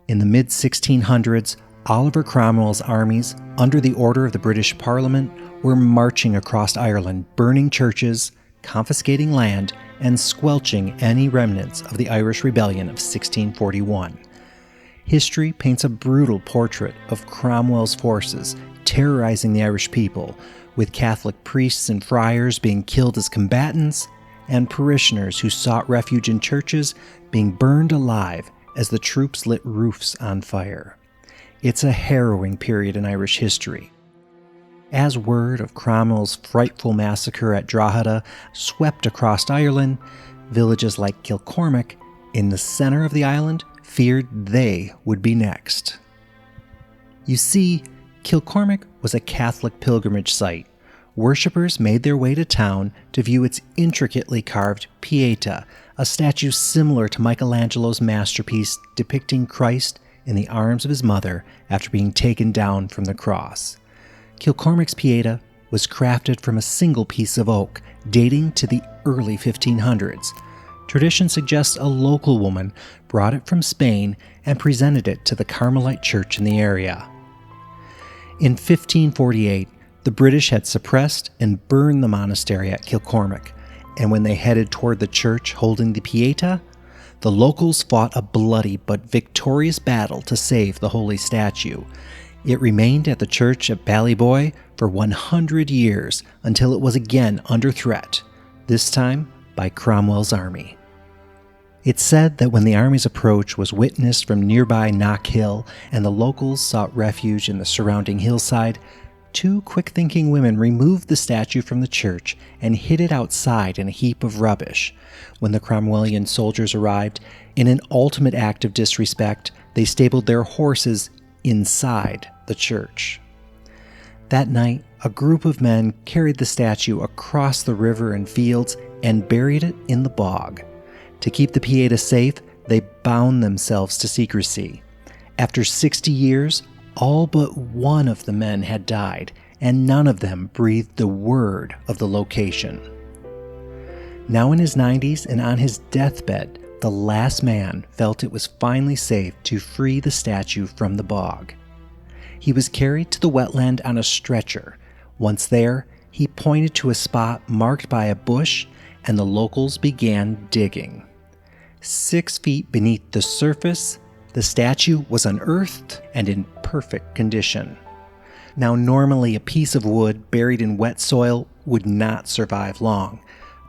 In the mid-1600s, Oliver Cromwell's armies, under the order of the British Parliament, were marching across Ireland, burning churches, confiscating land, and squelching any remnants of the Irish Rebellion of 1641. History paints a brutal portrait of Cromwell's forces terrorizing the Irish people, with Catholic priests and friars being killed as combatants, and parishioners who sought refuge in churches being burned alive as the troops lit roofs on fire. It's a harrowing period in Irish history. As word of Cromwell's frightful massacre at Drogheda swept across Ireland, villages like Kilcormac, in the center of the island, feared they would be next. You see, Kilcormac was a Catholic pilgrimage site. Worshippers made their way to town to view its intricately carved Pietà, a statue similar to Michelangelo's masterpiece depicting Christ in the arms of his mother after being taken down from the cross. Kilcormac's Pietà was crafted from a single piece of oak, dating to the early 1500s. Tradition suggests a local woman brought it from Spain and presented it to the Carmelite church in the area. In 1548, the British had suppressed and burned the monastery at Kilcormac, and when they headed toward the church holding the Pietà, the locals fought a bloody but victorious battle to save the holy statue. It remained at the church at Ballyboy for 100 years until it was again under threat, this time by Cromwell's army. It's said that when the army's approach was witnessed from nearby Knockhill and the locals sought refuge in the surrounding hillside, two quick-thinking women removed the statue from the church and hid it outside in a heap of rubbish. When the Cromwellian soldiers arrived, in an ultimate act of disrespect, they stabled their horses inside the church. That night, a group of men carried the statue across the river and fields and buried it in the bog. To keep the Pietà safe, they bound themselves to secrecy. After 60 years, all but one of the men had died, and none of them breathed the word of the location. Now in his 90s and on his deathbed, the last man felt it was finally safe to free the statue from the bog. He was carried to the wetland on a stretcher. Once there, he pointed to a spot marked by a bush, and the locals began digging. 6 feet beneath the surface, the statue was unearthed and in perfect condition. Now, normally a piece of wood buried in wet soil would not survive long,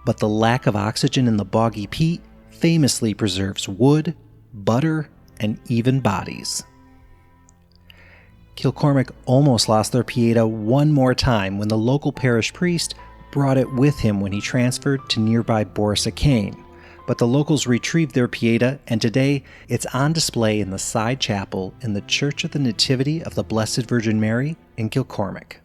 but the lack of oxygen in the boggy peat famously preserves wood, butter, and even bodies. Kilcormac almost lost their Pietà one more time when the local parish priest brought it with him when he transferred to nearby Borrisacane. But the locals retrieved their Pietà, and today it's on display in the side chapel in the Church of the Nativity of the Blessed Virgin Mary in Kilcormac.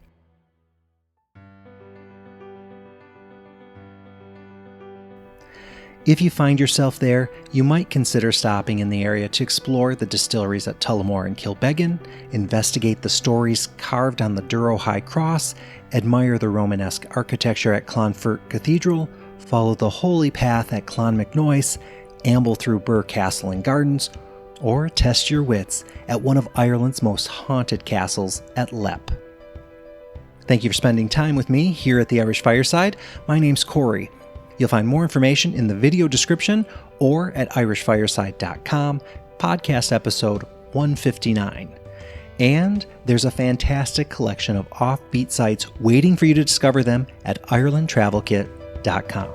If you find yourself there, you might consider stopping in the area to explore the distilleries at Tullamore and Kilbeggan, investigate the stories carved on the Duro High Cross, admire the Romanesque architecture at Clonfert Cathedral, follow the Holy Path at Clonmacnoise, amble through Birr Castle and Gardens, or test your wits at one of Ireland's most haunted castles at Leap. Thank you for spending time with me here at the Irish Fireside. My name's Corey. You'll find more information in the video description or at irishfireside.com, podcast episode 159. And there's a fantastic collection of offbeat sites waiting for you to discover them at irelandtravelkit.com.